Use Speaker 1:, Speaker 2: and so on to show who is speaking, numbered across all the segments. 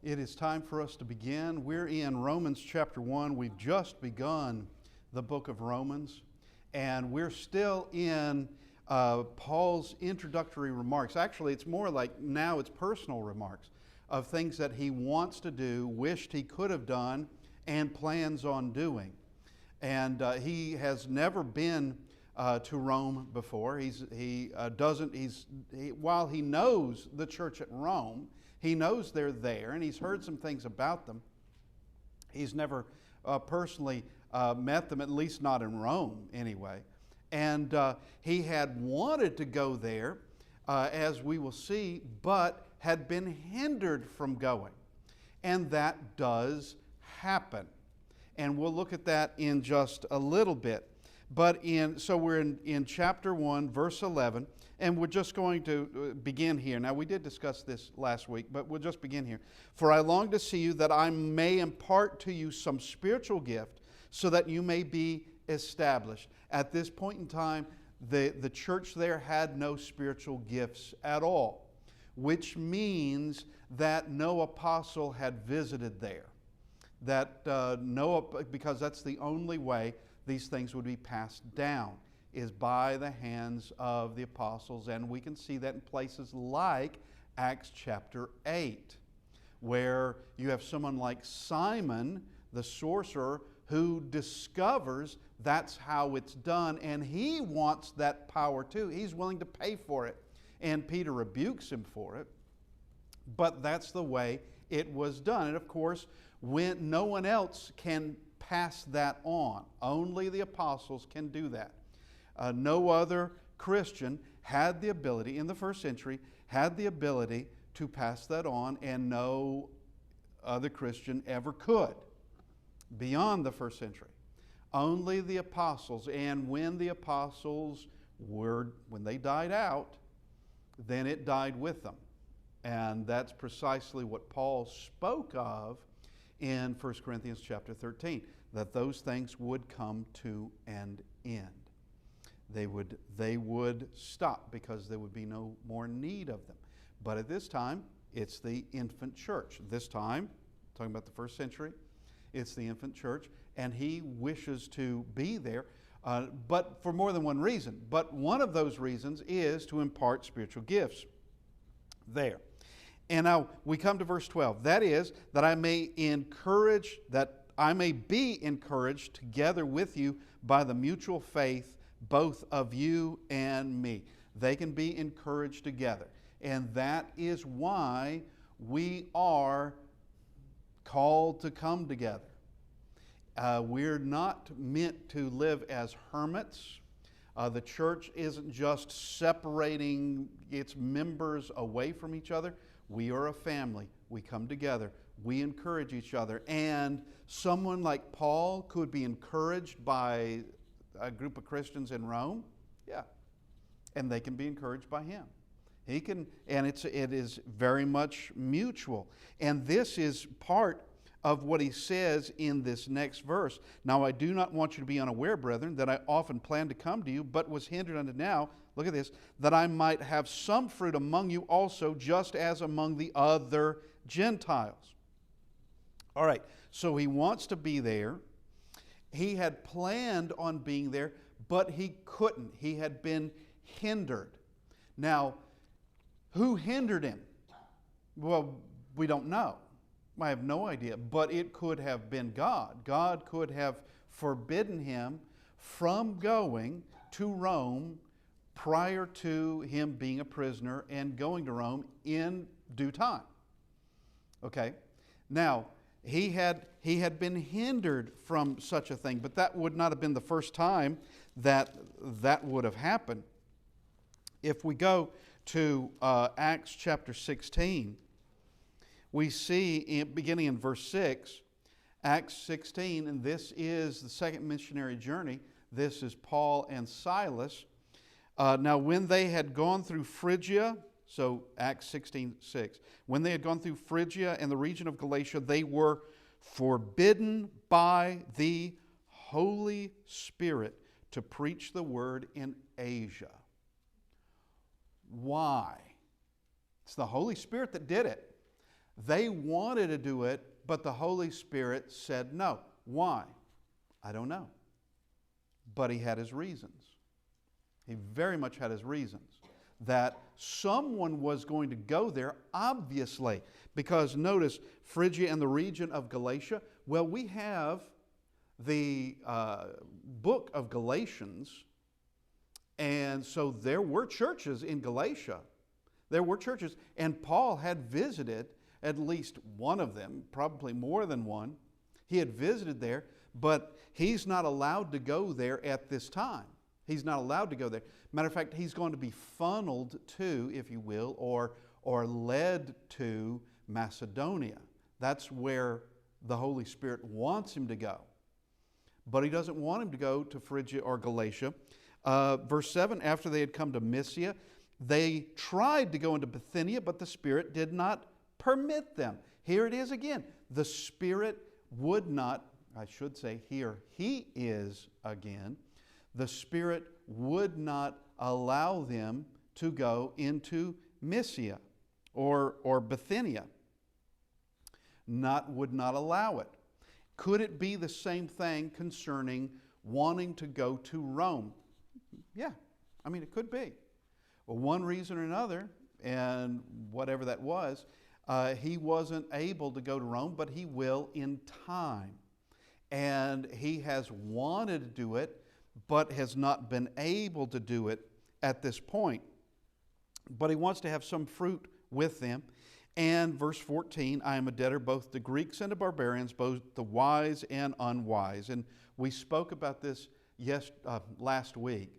Speaker 1: It is time for us to begin. We're in Romans chapter 1. We've just begun the book of Romans, and we're still in Paul's introductory remarks. Actually, it's more like now it's personal remarks of things that he wants to do, wished he could have done, and plans on doing. And he has never been to Rome before. While he knows the church at Rome, he knows they're there, and he's heard some things about them. He's never personally met them, at least not in Rome anyway. And he had wanted to go there, as we will see, but had been hindered from going. And that does happen. And we'll look at that in just a little bit. So we're in chapter 1, verse 11, and we're just going to begin here. Now, we did discuss this last week, but we'll just begin here. For I long to see you, that I may impart to you some spiritual gift, so that you may be established. At this point in time, the church there had no spiritual gifts at all, which means that no apostle had visited there. Because that's the only way these things would be passed down, is by the hands of the apostles. And we can see that in places like Acts chapter 8, where you have someone like Simon, the sorcerer, who discovers that's how it's done, and he wants that power too. He's willing to pay for it. And Peter rebukes him for it, but that's the way it was done. And of course, when no one else can pass that on, only the apostles can do that. No other Christian had the ability, in the first century, had the ability to pass that on, and no other Christian ever could beyond the first century. Only the apostles. And when the apostles when they died out, then it died with them. And that's precisely what Paul spoke of in 1 Corinthians chapter 13, that those things would come to an end. They would stop because there would be no more need of them. But at this time, it's the infant church. This time, talking about the first century, it's the infant church, and he wishes to be there, but for more than one reason. But one of those reasons is to impart spiritual gifts there. And now we come to verse 12. That is, that I may be encouraged together with you by the mutual faith both of you and me. They can be encouraged together. And that is why we are called to come together. We're not meant to live as hermits. The church isn't just separating its members away from each other. We are a family. We come together. We encourage each other. And someone like Paul could be encouraged by a group of Christians in Rome. Yeah. And they can be encouraged by him. He can, and it is very much mutual. And this is part of what he says in this next verse. Now I do not want you to be unaware, brethren, that I often planned to come to you, but was hindered unto now, look at this, that I might have some fruit among you also, just as among the other Gentiles. All right, so he wants to be there. He had planned on being there, but he couldn't. He had been hindered. Now, who hindered him? Well, we don't know. I have no idea, but it could have been God. God could have forbidden him from going to Rome prior to him being a prisoner and going to Rome in due time. Okay? Now, he had been hindered from such a thing, but that would not have been the first time that would have happened. If we go to Acts chapter 16, we see, beginning in verse 6, Acts 16, and this is the second missionary journey. This is Paul and Silas. Now, when they had gone through Phrygia, so Acts 16:6, when they had gone through Phrygia and the region of Galatia, they were forbidden by the Holy Spirit to preach the word in Asia. Why? It's the Holy Spirit that did it. They wanted to do it, but the Holy Spirit said no. Why? I don't know. But he had his reasons. He very much had his reasons. That someone was going to go there, obviously. Because notice, Phrygia and the region of Galatia. Well, we have the book of Galatians. And so there were churches in Galatia. There were churches. And Paul had visited at least one of them, probably more than one. He had visited there, but he's not allowed to go there at this time. He's not allowed to go there. Matter of fact, he's going to be funneled to, if you will, or led to Macedonia. That's where the Holy Spirit wants him to go. But he doesn't want him to go to Phrygia or Galatia. Verse 7, after they had come to Mysia, they tried to go into Bithynia, but the Spirit did not permit them. Here it is again. The Spirit would not, I should say here, he is again. The Spirit would not allow them to go into Mysia or Bithynia. Would not allow it. Could it be the same thing concerning wanting to go to Rome? Yeah, I mean, it could be. Well, one reason or another, and whatever that was, he wasn't able to go to Rome, but he will in time. And he has wanted to do it, but has not been able to do it at this point. But he wants to have some fruit with them. And verse 14, I am a debtor both to Greeks and to barbarians, both the wise and unwise. And we spoke about this last week,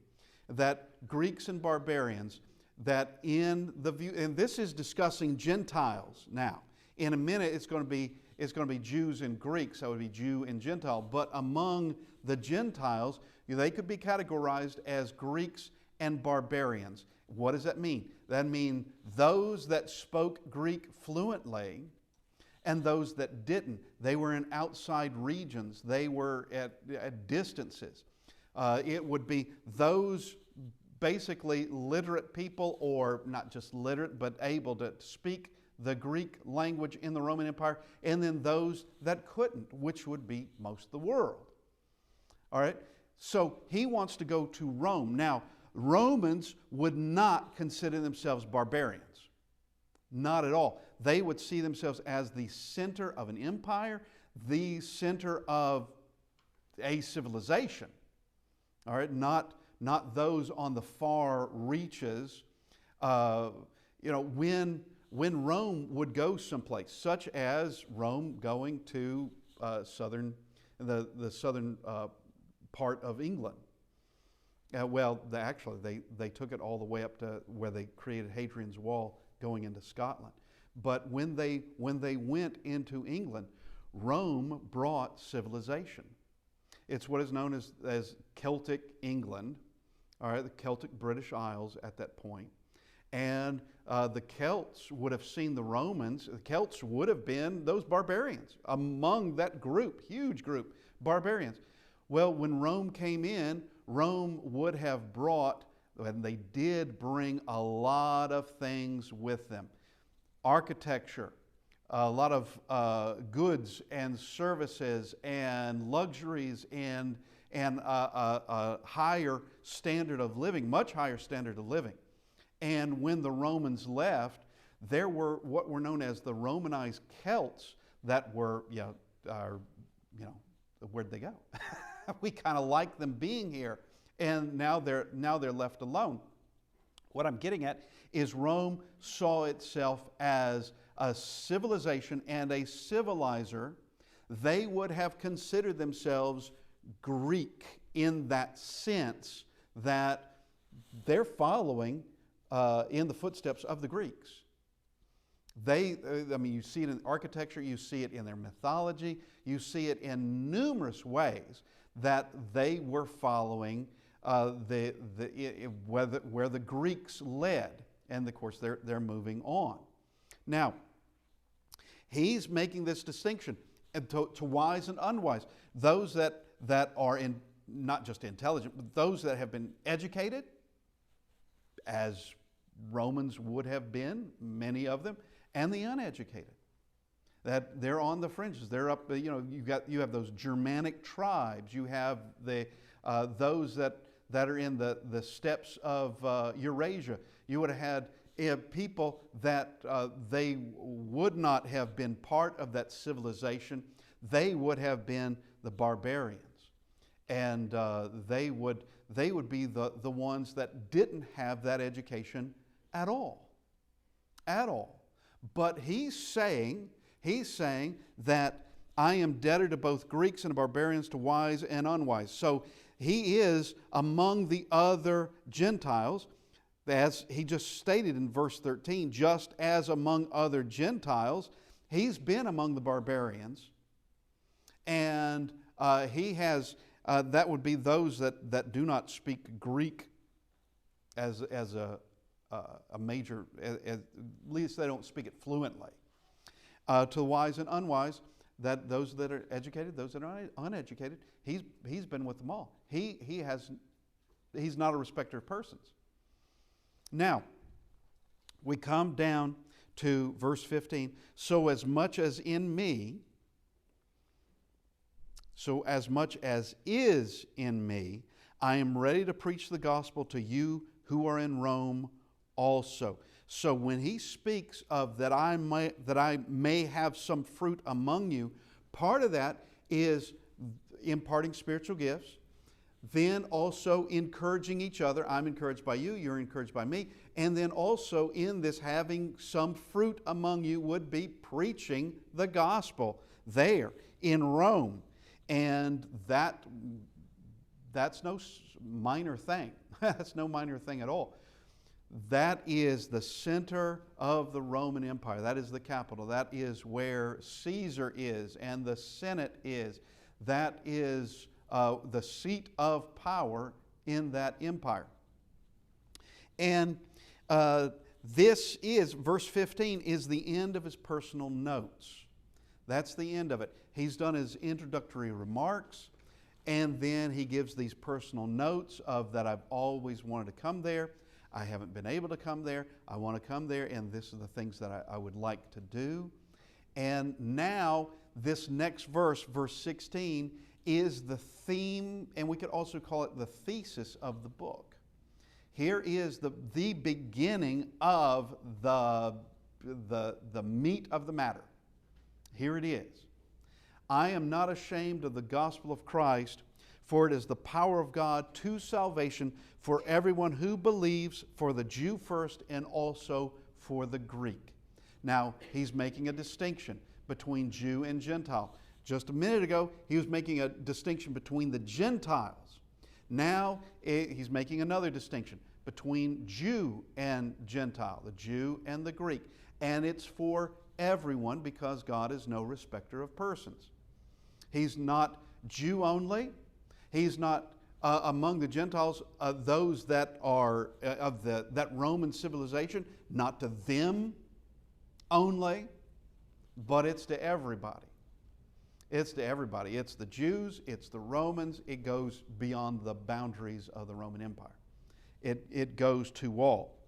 Speaker 1: that Greeks and barbarians, that in the view, and this is discussing Gentiles now. In a minute, it's going to be Jews and Greeks, that would be Jew and Gentile. But among the Gentiles, they could be categorized as Greeks and barbarians. What does that mean? That means those that spoke Greek fluently and those that didn't. They were in outside regions. They were at distances. It would be those basically literate people, or not just literate, but able to speak the Greek language in the Roman Empire, and then those that couldn't, which would be most of the world. All right? So he wants to go to Rome. Now, Romans would not consider themselves barbarians. Not at all. They would see themselves as the center of an empire, the center of a civilization. All right? Not those on the far reaches. When Rome would go someplace, such as Rome going to the southern part of England. They took it all the way up to where they created Hadrian's Wall going into Scotland. But when they went into England, Rome brought civilization. It's what is known as Celtic England, all right, the Celtic British Isles at that point. And the Celts would have seen the Romans. The Celts would have been those barbarians among that group, huge group, barbarians. Well, when Rome came in, Rome would have brought, and they did bring, a lot of things with them. Architecture, a lot of goods and services and luxuries and a higher standard of living, much higher standard of living. And when the Romans left, there were what were known as the Romanized Celts that were, where'd they go? We kind of like them being here, and now they're left alone. What I'm getting at is Rome saw itself as a civilization and a civilizer. They would have considered themselves Greek in that sense, that they're following in the footsteps of the Greeks. You see it in architecture, you see it in their mythology, you see it in numerous ways that they were following where the Greeks led, and of course they're moving on. Now, he's making this distinction to wise and unwise. Those that are not just intelligent, but those that have been educated, as Romans would have been, many of them, and the uneducated. that they're on the fringes. They're up, you have those Germanic tribes. You have those that are in the steppes of Eurasia. You would have had people that they would not have been part of that civilization. They would have been the barbarians. And they would be the ones that didn't have that education at all. At all. But he's saying that I am debtor to both Greeks and barbarians, to wise and unwise. So he is among the other Gentiles, as he just stated in verse 13, just as among other Gentiles, he's been among the barbarians. And he has, that would be those that do not speak Greek as a major, at least they don't speak it fluently. To the wise and unwise, that those that are educated, those that are uneducated, he's been with them all. He's not a respecter of persons. Now, we come down to verse 15. So as much as is in me, I am ready to preach the gospel to you who are in Rome also. So when he speaks of that I may have some fruit among you, part of that is imparting spiritual gifts, then also encouraging each other. I'm encouraged by you, you're encouraged by me. And then also in this having some fruit among you would be preaching the gospel there in Rome. And that's no minor thing. That's no minor thing at all. That is the center of the Roman Empire. That is the capital. That is where Caesar is and the Senate is. That is the seat of power in that empire. And this is, verse 15, is the end of his personal notes. That's the end of it. He's done his introductory remarks, and then he gives these personal notes of that I've always wanted to come there. I haven't been able to come there. I want to come there, and this are the things that I would like to do. And now, this next verse, verse 16, is the theme, and we could also call it the thesis of the book. Here is the beginning of the meat of the matter. Here it is. I am not ashamed of the gospel of Christ, for it is the power of God to salvation for everyone who believes, for the Jew first and also for the Greek. Now, he's making a distinction between Jew and Gentile. Just a minute ago, he was making a distinction between the Gentiles. Now, he's making another distinction between Jew and Gentile, the Jew and the Greek. And it's for everyone because God is no respecter of persons. He's not Jew only. He's not among the Gentiles, those that are of that Roman civilization, not to them only, but it's to everybody. It's to everybody. It's the Jews, it's the Romans. It goes beyond the boundaries of the Roman Empire. It goes to all.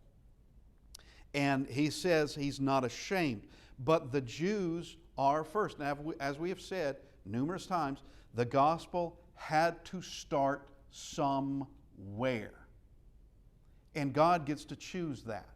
Speaker 1: And he says he's not ashamed. But the Jews are first. Now, as we have said numerous times, the gospel had to start somewhere. And God gets to choose that.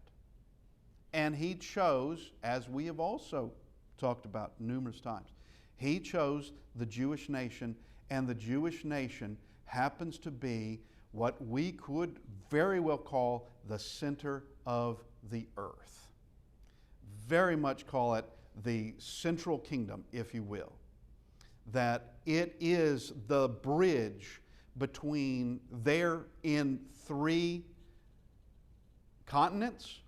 Speaker 1: And he chose, as we have also talked about numerous times, he chose the Jewish nation, and the Jewish nation happens to be what we could very well call the center of the earth. Very much call it the central kingdom, if you will. That it is the bridge between there in 3 continents,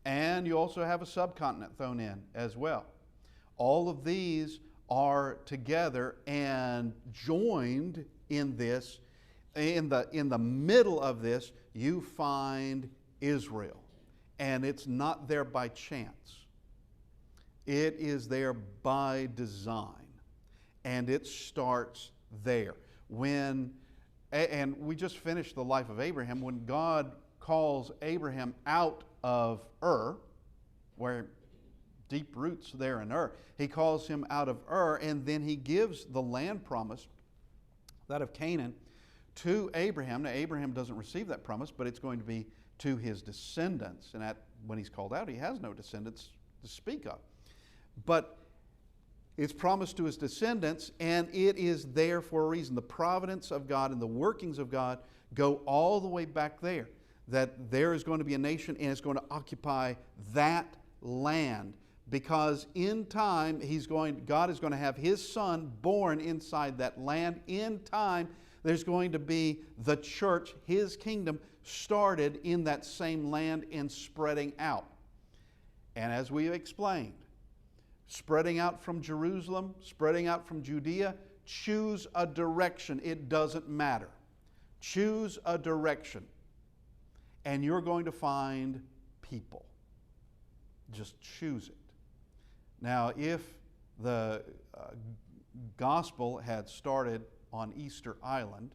Speaker 1: and you also have a subcontinent thrown in as well. All of these are together and joined in this. In the middle of this, you find Israel. And it's not there by chance. It is there by design. And it starts there. And we just finished the life of Abraham. When God calls Abraham out of Ur, where deep roots there in Ur. He calls him out of Ur, and then he gives the land promise, that of Canaan, to Abraham. Now, Abraham doesn't receive that promise, but it's going to be to his descendants. And when he's called out, he has no descendants to speak of. But it's promised to his descendants, and it is there for a reason. The providence of God and the workings of God go all the way back there. That there is going to be a nation, and it's going to occupy that land. Because in time, God is going to have His Son born inside that land. In time, there's going to be the church, His kingdom, started in that same land and spreading out. And as we explained, spreading out from Jerusalem, spreading out from Judea, choose a direction. It doesn't matter. Choose a direction, and you're going to find people. Just choose it. Now, if the gospel had started on Easter Island,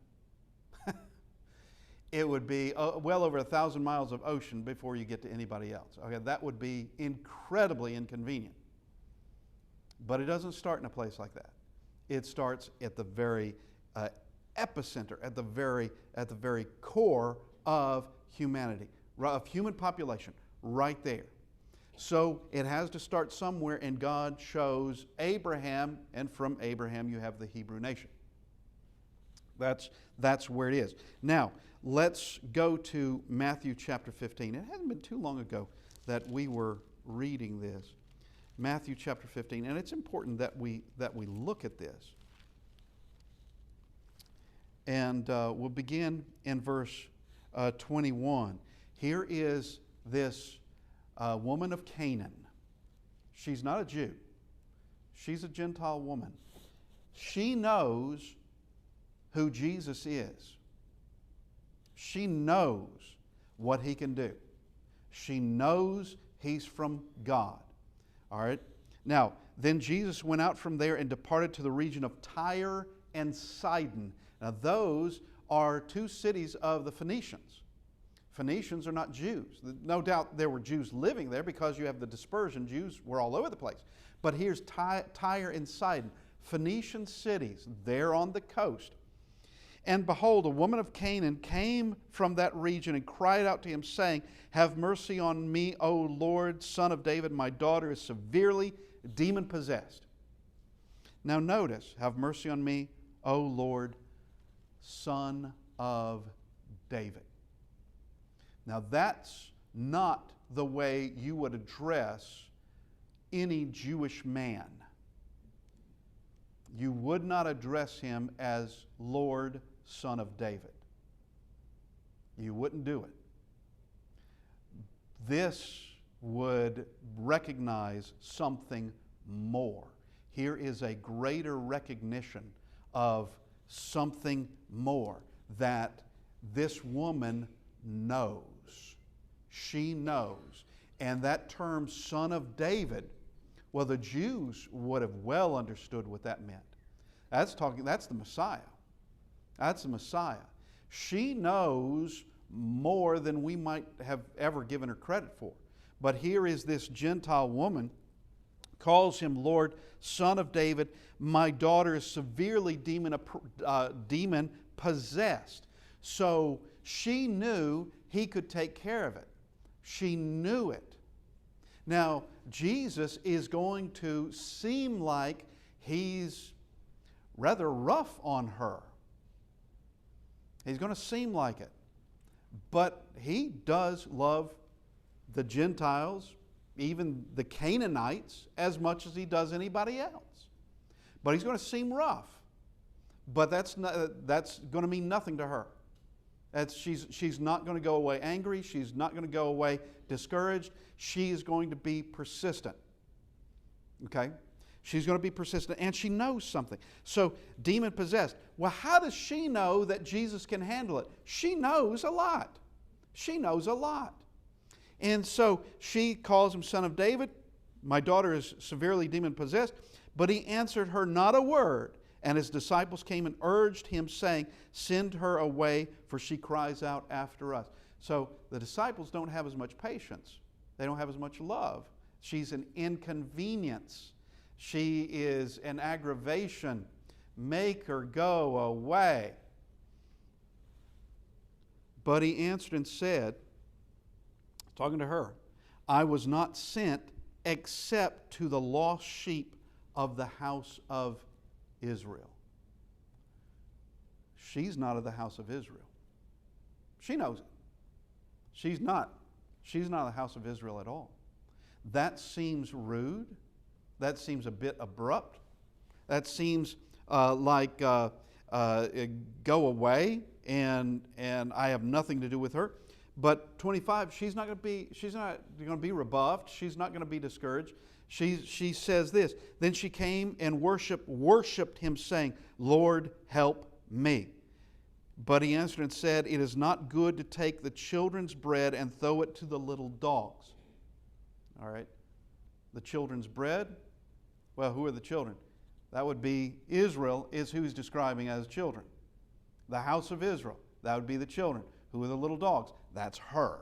Speaker 1: it would be well over 1,000 miles of ocean before you get to anybody else. Okay, that would be incredibly inconvenient. But it doesn't start in a place like that. It starts at the very epicenter, at the very core of humanity, of human population, right there. So it has to start somewhere, and God chose Abraham, and from Abraham you have the Hebrew nation. That's where it is. Now, let's go to Matthew chapter 15. It hasn't been too long ago that we were reading this. Matthew chapter 15, and it's important that we look at this. And we'll begin in verse 21. Here is this woman of Canaan. She's not a Jew. She's a Gentile woman. She knows who Jesus is. She knows what He can do. She knows He's from God. All right? Now, then Jesus went out from there and departed to the region of Tyre and Sidon. Now, those are two cities of the Phoenicians. Phoenicians are not Jews. No doubt there were Jews living there because you have the dispersion. Jews were all over the place. But here's Tyre and Sidon, Phoenician cities, there on the coast. And behold, a woman of Canaan came from that region and cried out to Him, saying, "Have mercy on me, O Lord, Son of David. My daughter is severely demon-possessed." Now notice, have mercy on me, O Lord, Son of David. Now that's not the way you would address any Jewish man. You would not address him as Lord, Son of David. You wouldn't do it. This would recognize something more. Here is a greater recognition of something more, that this woman knows. She knows. And that term, Son of David, well, the Jews would have well understood what that meant. That's the Messiah. That's the Messiah. She knows more than we might have ever given her credit for. But here is this Gentile woman, calls Him Lord, Son of David. My daughter is severely demon-possessed. So she knew He could take care of it. She knew it. Now, Jesus is going to seem like He's rather rough on her. He's going to seem like it. But He does love the Gentiles, even the Canaanites, as much as He does anybody else. But He's going to seem rough. But that's going to mean nothing to her. She's not going to go away angry. She's not going to go away discouraged. She is going to be persistent. Okay? She's going to be persistent, and she knows something. So, demon-possessed. Well, how does she know that Jesus can handle it? She knows a lot. She knows a lot. And so, she calls Him Son of David. My daughter is severely demon-possessed. But He answered her not a word. And His disciples came and urged Him, saying, "Send her away, for she cries out after us." So the disciples don't have as much patience. They don't have as much love She's an inconvenience. She is an aggravation. Make her go away. But he answered and said, talking to her, I was not sent except to the lost sheep of the house of Israel. She's not of the house of Israel. She knows it. She's not of the house of Israel at all. That seems rude. That seems a bit abrupt. That seems like go away and I have nothing to do with her. But 25, she's not going to be rebuffed. She's not going to be discouraged. She says this, then she came and worshiped him, saying, Lord, help me. But he answered and said, it is not good to take the children's bread and throw it to the little dogs. All right. The children's bread. Well, who are the children? That would be Israel, is who he's describing as children. The house of Israel. That would be the children. Who are the little dogs? That's her.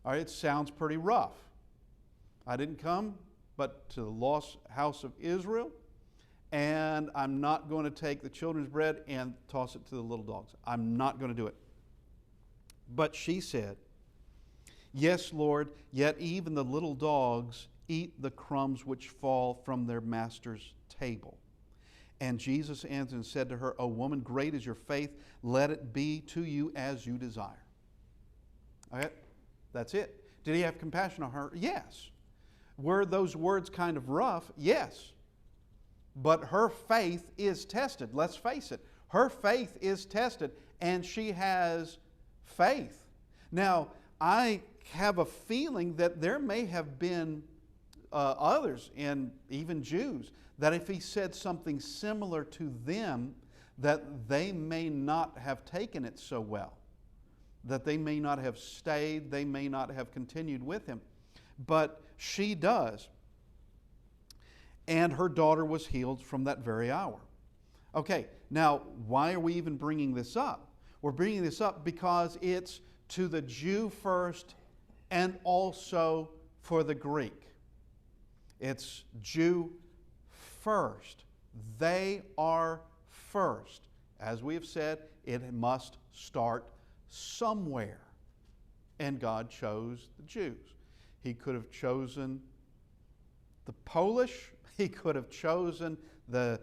Speaker 1: All right, it sounds pretty rough. I didn't come but to the lost house of Israel, and I'm not going to take the children's bread and toss it to the little dogs. I'm not going to do it. But she said, yes, Lord, yet even the little dogs eat the crumbs which fall from their master's table. And Jesus answered and said to her, O woman, great is your faith. Let it be to you as you desire. All right, that's it. Did he have compassion on her? Yes. Were those words kind of rough? Yes. But her faith is tested. Let's face it. Her faith is tested, and she has faith. Now, I have a feeling that there may have been others, and even Jews, that if he said something similar to them, that they may not have taken it so well, that they may not have stayed, they may not have continued with him. But she does. And her daughter was healed from that very hour. Okay, now why are we even bringing this up? We're bringing this up because it's to the Jew first and also for the Greek. It's Jew first. They are first. As we have said, it must start somewhere. And God chose the Jews. He could have chosen the Polish. He could have chosen the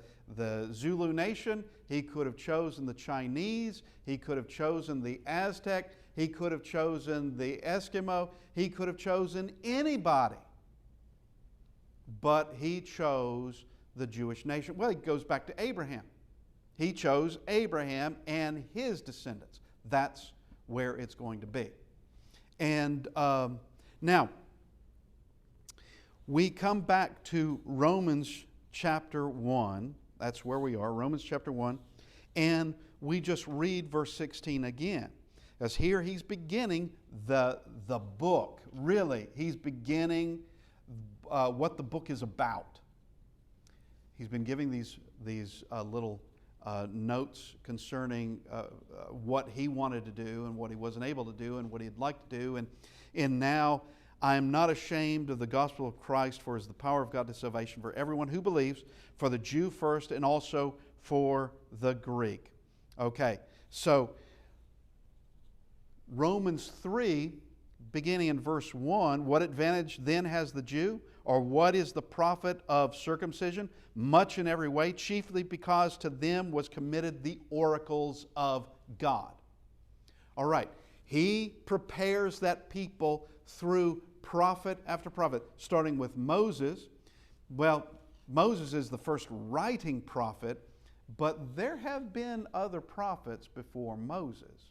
Speaker 1: Zulu nation. He could have chosen the Chinese. He could have chosen the Aztec. He could have chosen the Eskimo. He could have chosen anybody. But he chose the Jewish nation. Well, it goes back to Abraham. He chose Abraham and his descendants. That's where it's going to be. And now, we come back to Romans chapter 1. That's where we are, Romans chapter 1. And we just read verse 16 again. As here he's beginning the book. Really, he's beginning what the book is about. He's been giving these little notes concerning what he wanted to do and what he wasn't able to do and what he'd like to do. And now, I am not ashamed of the gospel of Christ, for it is the power of God to salvation for everyone who believes, for the Jew first and also for the Greek. Okay, so Romans 3, beginning in verse 1, what advantage then has the Jew? Or what is the profit of circumcision? Much in every way, chiefly because to them was committed the oracles of God. All right, he prepares that people through prophet after prophet, starting with Moses. Well, Moses is the first writing prophet, but there have been other prophets before Moses.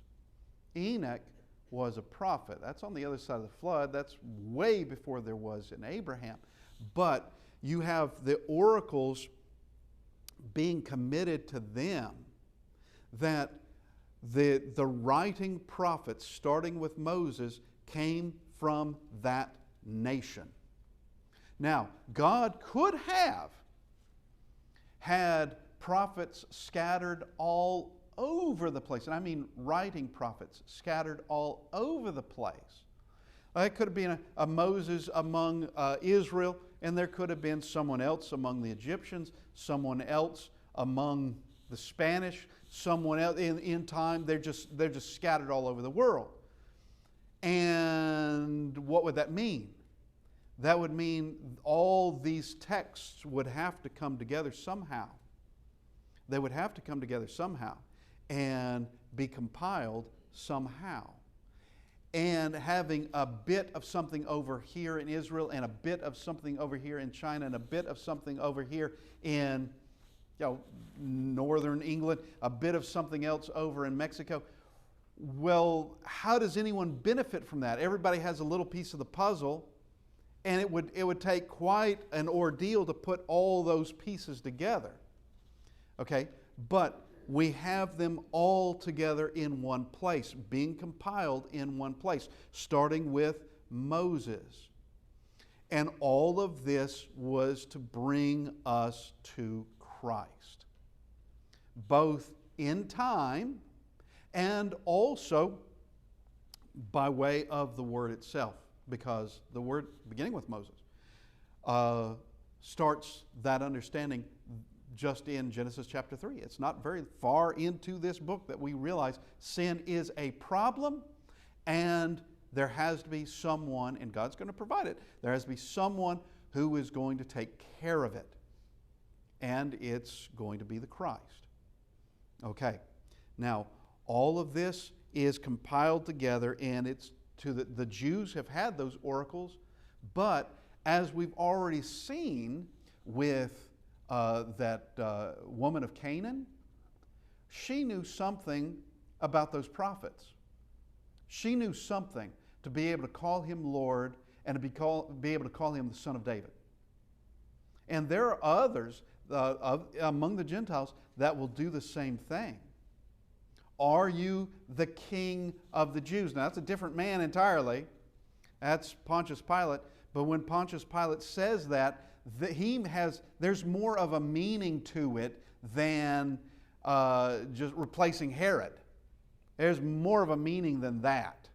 Speaker 1: Enoch was a prophet. That's on the other side of the flood. That's way before there was an Abraham. But you have the oracles being committed to them, that the writing prophets, starting with Moses, came from that nation. Now, God could have had prophets scattered all over the place, and I mean writing prophets scattered all over the place, It could have been a Moses among Israel, and there could have been someone else among the Egyptians, someone else among the Spanish, someone else in time. They're just scattered all over the world. And what would that mean? That would mean all these texts would have to come together somehow. They would have to come together somehow and be compiled somehow. And having a bit of something over here in Israel, and a bit of something over here in China, and a bit of something over here in northern England, a bit of something else over in Mexico. Well, how does anyone benefit from that? Everybody has a little piece of the puzzle, and it would take quite an ordeal to put all those pieces together. Okay, but we have them all together in one place, being compiled in one place, starting with Moses. And all of this was to bring us to Christ, both in time and also by way of the Word itself, because the Word, beginning with Moses, starts that understanding just in Genesis chapter 3. It's not very far into this book that we realize sin is a problem, and there has to be someone, and God's going to provide it, there has to be someone who is going to take care of it. And it's going to be the Christ. Okay, now all of this is compiled together, and it's to the Jews have had those oracles, but as we've already seen with that woman of Canaan, she knew something about those prophets. She knew something to be able to call him Lord and to be able to call him the Son of David. And there are others among the Gentiles that will do the same thing. Are you the King of the Jews? Now that's a different man entirely. That's Pontius Pilate. But when Pontius Pilate says that, there's more of a meaning to it than just replacing Herod. There's more of a meaning than that.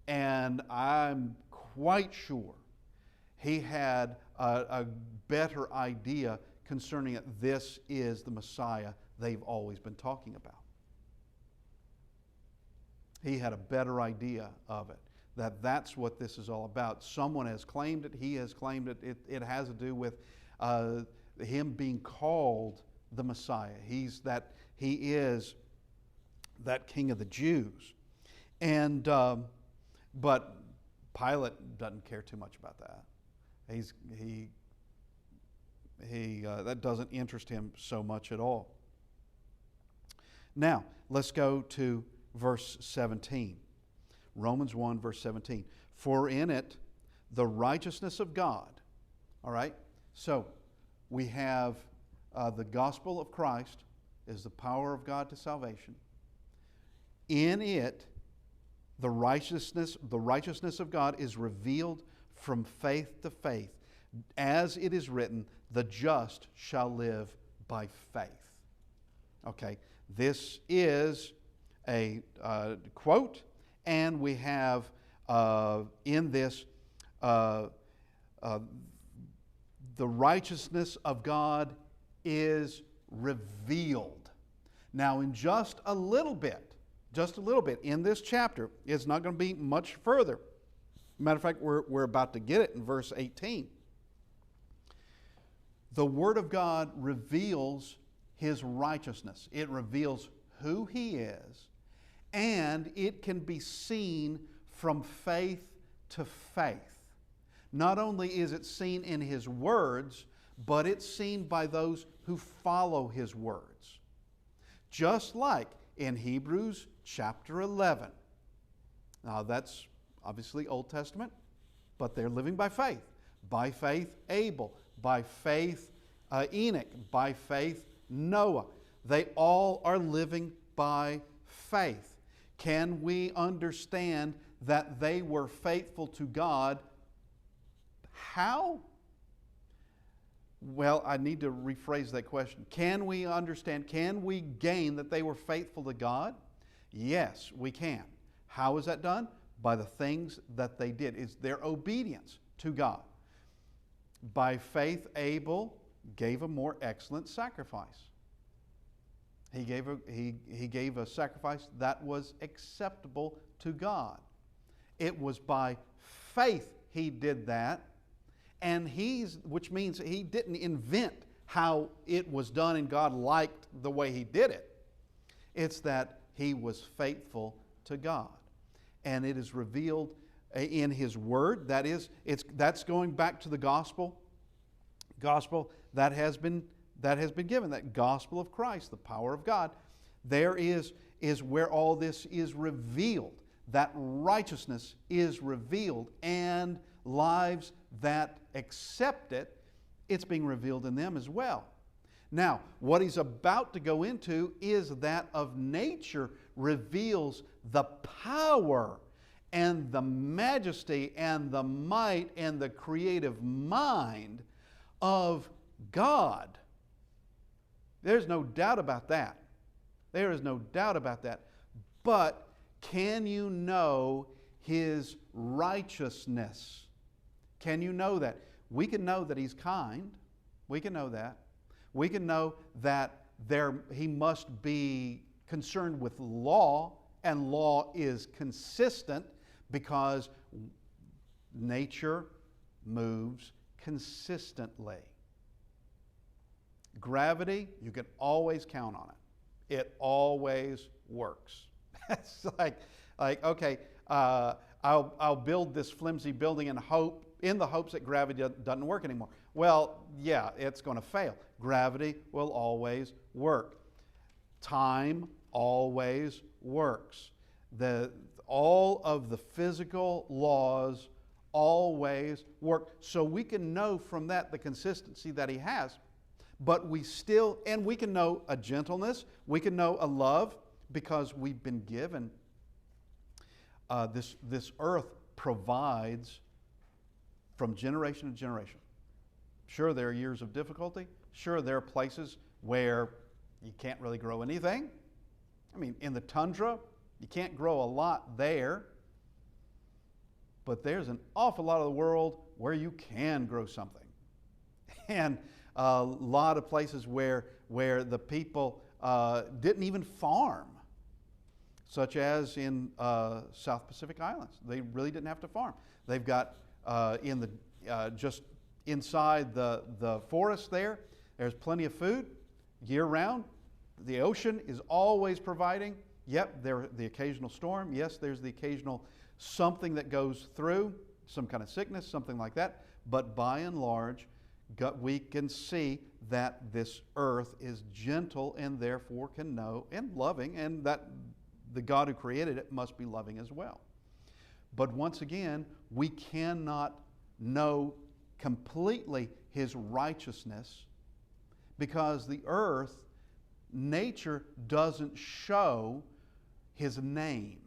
Speaker 1: And I'm quite sure he had a better idea concerning it. This is the Messiah they've always been talking about. He had a better idea of it, that's what this is all about. Someone has claimed it. He has claimed it. It has to do with him being called the Messiah. He is that King of the Jews. And but Pilate doesn't care too much about that. That doesn't interest him so much at all. Now, let's go to verse 17. Romans 1, verse 17. For in it, the righteousness of God. All right? So, we have the gospel of Christ is the power of God to salvation. In it, the righteousness of God is revealed from faith to faith. As it is written, the just shall live by faith. Okay, this is a quote, and we have in this the righteousness of God is revealed. Now, in just a little bit in this chapter, it's not going to be much further. Matter of fact, we're about to get it in verse 18. The Word of God reveals His righteousness. It reveals who He is, and it can be seen from faith to faith. Not only is it seen in His words, but it's seen by those who follow His words. Just like in Hebrews chapter 11. Now that's obviously Old Testament, but they're living by faith. By faith, Abel. By faith, Enoch. By faith, Noah. They all are living by faith. Can we understand that they were faithful to God? How? Well, I need to rephrase that question. Can we understand, can we gain that they were faithful to God? Yes, we can. How is that done? by the things that they did, is their obedience to God. By faith, Abel gave a more excellent sacrifice. He gave a sacrifice that was acceptable to God. It was by faith he did that, and which means he didn't invent how it was done and God liked the way he did it. It's that he was faithful to God. And it is revealed in his word. That's going back to the gospel that has been given, that gospel of Christ, the power of God. There is where all this is revealed. That righteousness is revealed, and lives that accept it, it's being revealed in them as well. Now, what he's about to go into is that of nature reveals the power and the majesty and the might and the creative mind of God. There's no doubt about that. There is no doubt about that. But can you know his righteousness? Can you know that? We can know that he's kind. We can know that. We can know that he must be concerned with law, and law is consistent because nature moves consistently. Gravity, you can always count on it. It always works. It's like okay, I'll build this flimsy building in the hopes that gravity doesn't work anymore. Well, yeah, it's going to fail. Gravity will always work. Time always works. All of the physical laws always work. So we can know from that the consistency that he has. But we can know a gentleness, we can know a love, because we've been given this earth provides from generation to generation. Sure, there are years of difficulty. Sure, there are places where you can't really grow anything. I mean, in the tundra, you can't grow a lot there. But there's an awful lot of the world where you can grow something. And a lot of places where the people didn't even farm, such as in South Pacific Islands. They really didn't have to farm. They've got just inside the forest there's plenty of food year-round. The ocean is always providing. Yep, the occasional storm. Yes, there's the occasional something that goes through, some kind of sickness, something like that. But by and large, we can see that this earth is gentle and therefore can know and loving, and that the God who created it must be loving as well. But once again, we cannot know completely his righteousness because the earth, nature doesn't show his name.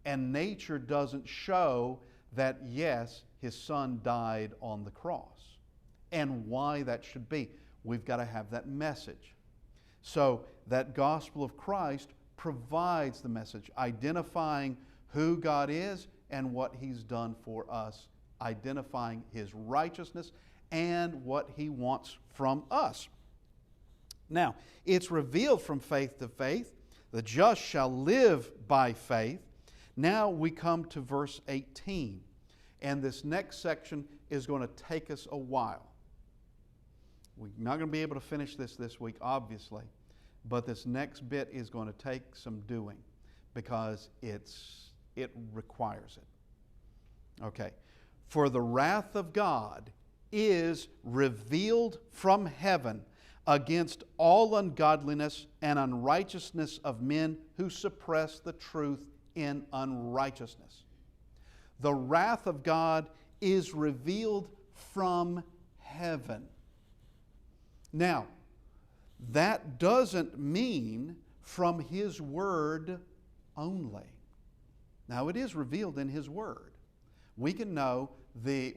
Speaker 1: And nature doesn't show that, yes, his son died on the cross. And why that should be. We've got to have that message. So that gospel of Christ provides the message, identifying who God is and what he's done for us, identifying his righteousness and what he wants from us. Now, it's revealed from faith to faith. The just shall live by faith. Now we come to verse 18. And this next section is going to take us a while. We're not going to be able to finish this week, obviously. But this next bit is going to take some doing because it requires it. Okay. For the wrath of God is revealed from heaven against all ungodliness and unrighteousness of men who suppress the truth in unrighteousness. The wrath of God is revealed from heaven. Now, that doesn't mean from his word only. Now, it is revealed in his word. We can know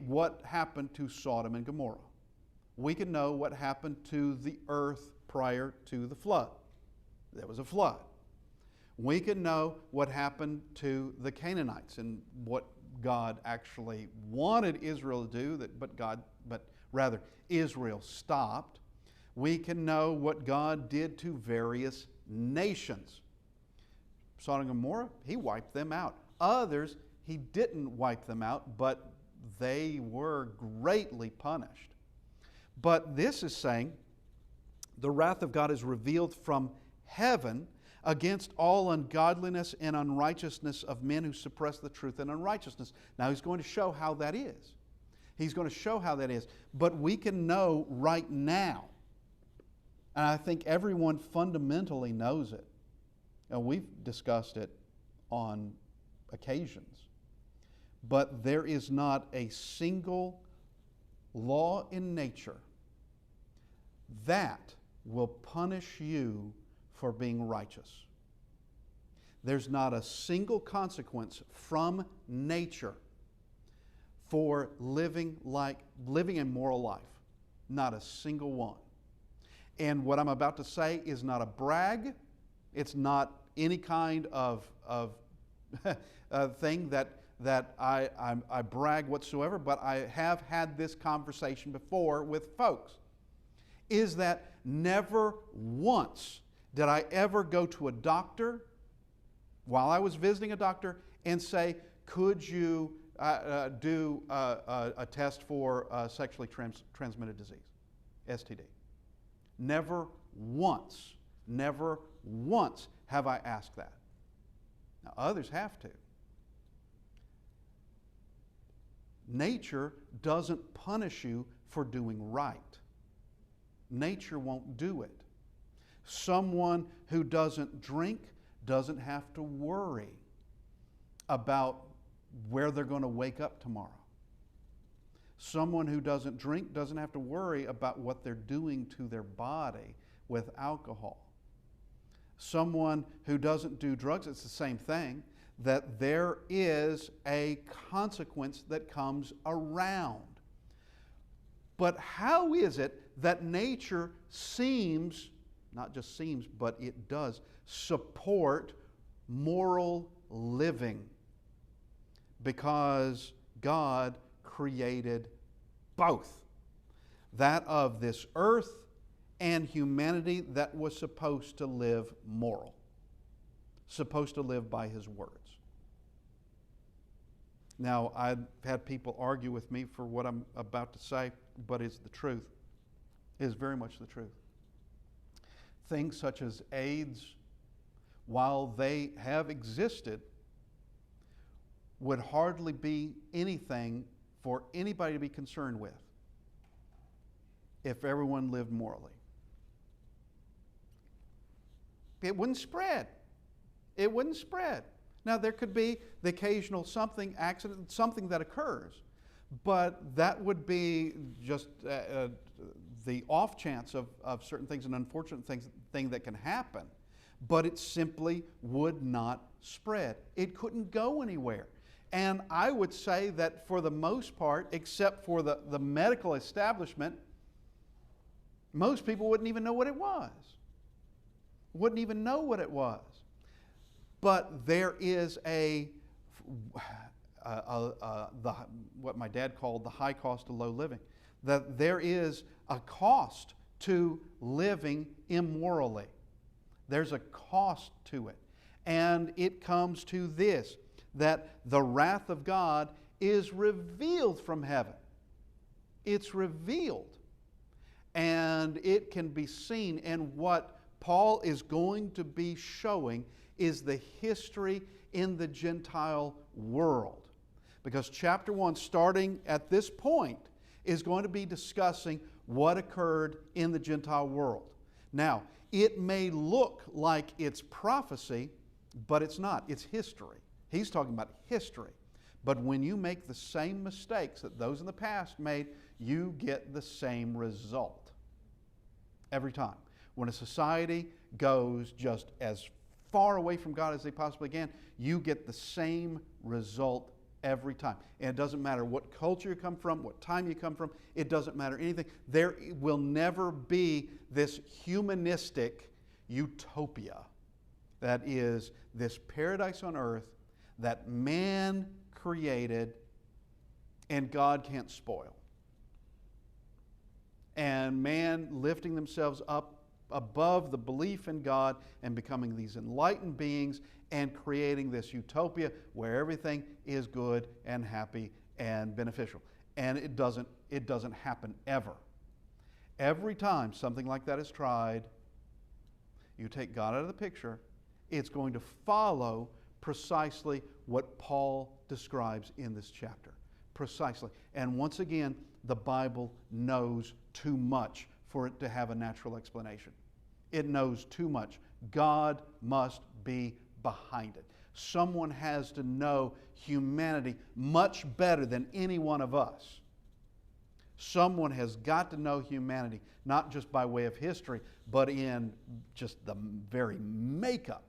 Speaker 1: what happened to Sodom and Gomorrah. We can know what happened to the earth prior to the flood. There was a flood. We can know what happened to the Canaanites and what God actually wanted Israel to do, but rather Israel stopped. We can know what God did to various nations. Sodom and Gomorrah, He wiped them out. Others, He didn't wipe them out, but they were greatly punished. But this is saying the wrath of God is revealed from heaven against all ungodliness and unrighteousness of men who suppress the truth in unrighteousness. Now He's going to show how that is. He's going to show how that is. But we can know right now, and I think everyone fundamentally knows it, and we've discussed it on occasions, but there is not a single law in nature that will punish you for being righteous. There's not a single consequence from nature for living a moral life. Not a single one. And what I'm about to say is not a brag. It's not any kind of thing that I brag whatsoever, but I have had this conversation before with folks. Is that never once did I ever go to a doctor while I was visiting a doctor and say, could you do a test for sexually transmitted disease, STD? Never once have I asked that. Now, others have to. Nature doesn't punish you for doing right. Nature won't do it. Someone who doesn't drink doesn't have to worry about where they're going to wake up tomorrow. Someone who doesn't drink doesn't have to worry about what they're doing to their body with alcohol. Someone who doesn't do drugs, it's the same thing, that there is a consequence that comes around. But how is it that nature seems, not just seems, but it does, support moral living? Because God created both. That of this earth and humanity that was supposed to live moral. Supposed to live by His words. Now, I've had people argue with me for what I'm about to say, but it's the truth. It is very much the truth. Things such as AIDS, while they have existed, would hardly be anything for anybody to be concerned with if everyone lived morally. It wouldn't spread. It wouldn't spread. Now, there could be the occasional accident, something that occurs, but that would be just the off chance of certain things, an unfortunate thing that can happen, but it simply would not spread. It couldn't go anywhere. And I would say that for the most part, except for the medical establishment, most people wouldn't even know what it was. Wouldn't even know what it was. But there is what my dad called the high cost of low living. That there is a cost to living immorally. There's a cost to it. And it comes to this, that the wrath of God is revealed from heaven. It's revealed. And it can be seen. And what Paul is going to be showing is the history in the Gentile world. Because chapter 1, starting at this point, is going to be discussing what occurred in the Gentile world. Now, it may look like it's prophecy, but it's not. It's history. He's talking about history. But when you make the same mistakes that those in the past made, you get the same result every time. When a society goes just as far away from God as they possibly can, you get the same result every time. And it doesn't matter what culture you come from, what time you come from, it doesn't matter anything. There will never be this humanistic utopia. That is this paradise on earth that man created and God can't spoil. And man lifting themselves up above the belief in God and becoming these enlightened beings and creating this utopia where everything is good and happy and beneficial. And it doesn't happen ever. Every time something like that is tried, you take God out of the picture, it's going to follow precisely what Paul describes in this chapter. Precisely. And once again, the Bible knows too much for it to have a natural explanation. It knows too much. God must be behind it. Someone has to know humanity much better than any one of us. Someone has got to know humanity, not just by way of history, but in just the very makeup,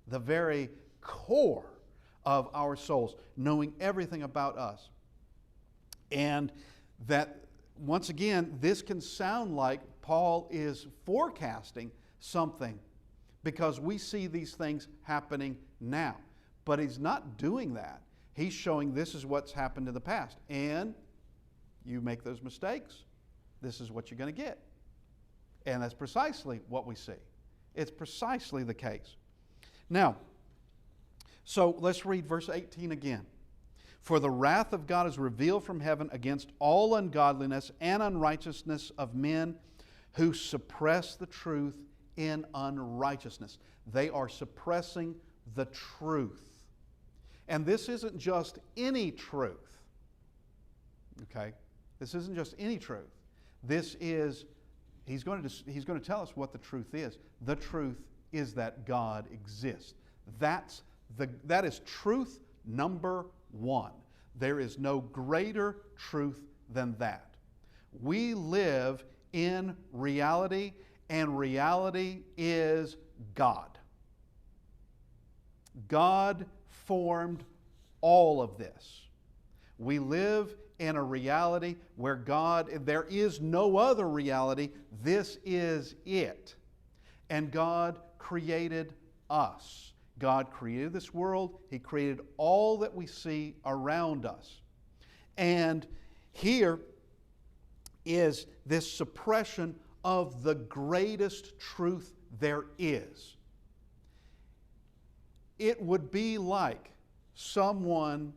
Speaker 1: the very core of our souls, knowing everything about us. And that, once again, this can sound like Paul is forecasting something because we see these things happening now. But he's not doing that. He's showing this is what's happened in the past. And you make those mistakes, this is what you're going to get. And that's precisely what we see. It's precisely the case. Now, so let's read verse 18 again. For the wrath of God is revealed from heaven against all ungodliness and unrighteousness of men who suppress the truth in unrighteousness. They are suppressing the truth. And this isn't just any truth. Okay? This isn't just any truth. This is, he's going to tell us what the truth is. The truth is that God exists. That is truth number one. There is no greater truth than that. We live in reality, and reality is God. God formed all of this. We live in a reality where there is no other reality. This is it. And God created us. God created this world. He created all that we see around us. And here is this suppression of the greatest truth there is. It would be like someone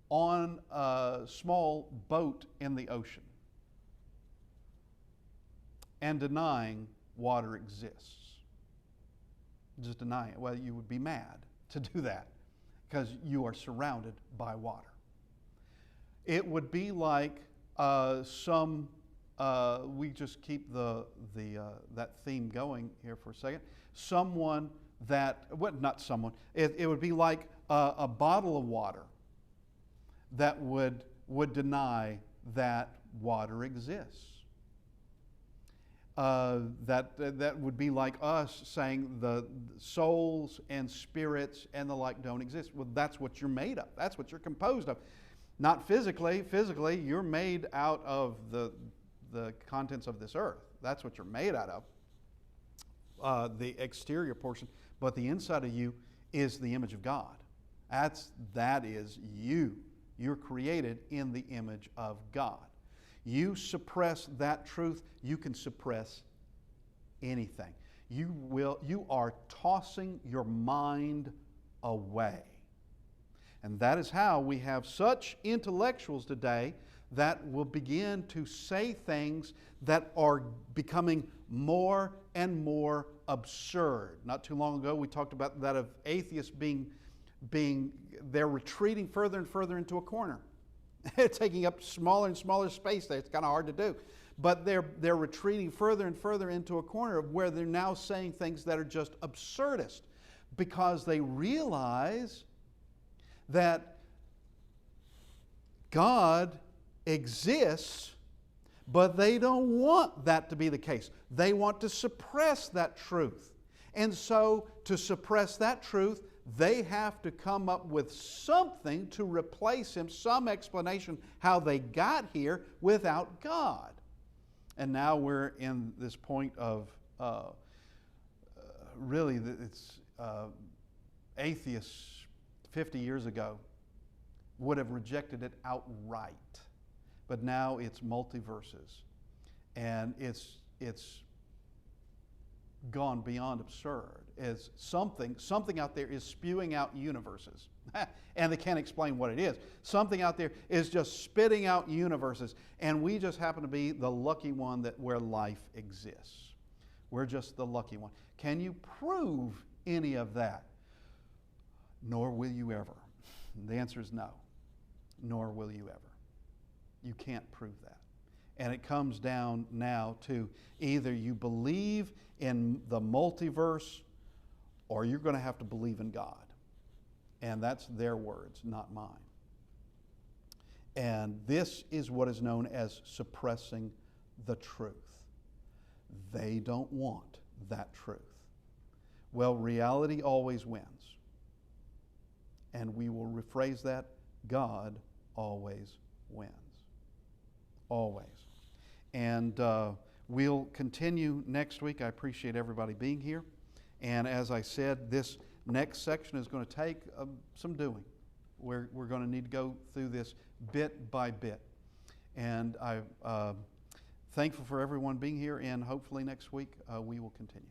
Speaker 1: on a small boat in the ocean and denying water exists. Just denying it. Well, you would be mad to do that because you are surrounded by water. It would be like we just keep that theme going here for a second. It would be like a bottle of water that would deny that water exists. That would be like us saying the souls and spirits and the like don't exist. Well, that's what you're made of. That's what you're composed of. Not physically. Physically, you're made out of the contents of this earth. That's what you're made out of, the exterior portion. But the inside of you is the image of God. That is you. You're created in the image of God. You suppress that truth, you can suppress anything. You are tossing your mind away. And that is how we have such intellectuals today that will begin to say things that are becoming more and more absurd. Not too long ago we talked about that of atheists they're retreating further and further into a corner. They're taking up smaller and smaller space there. It's kind of hard to do. But they're retreating further and further into a corner where they're now saying things that are just absurdist because they realize that God exists, but they don't want that to be the case. They want to suppress that truth. And so to suppress that truth, they have to come up with something to replace Him, some explanation how they got here without God. And now we're in this point of really, it's atheists 50 years ago would have rejected it outright. But now it's multiverses, and it's gone beyond absurd. As something out there is spewing out universes, and they can't explain what it is. Something out there is just spitting out universes, and we just happen to be the lucky one where life exists. We're just the lucky one. Can you prove any of that? Nor will you ever. The answer is no. Nor will you ever. You can't prove that. And it comes down now to either you believe in the multiverse or you're going to have to believe in God. And that's their words, not mine. And this is what is known as suppressing the truth. They don't want that truth. Well, reality always wins. And we will rephrase that, God always wins. Always. And we'll continue next week. I appreciate everybody being here. And as I said, this next section is going to take some doing. We're going to need to go through this bit by bit. And I'm thankful for everyone being here, and hopefully next week we will continue.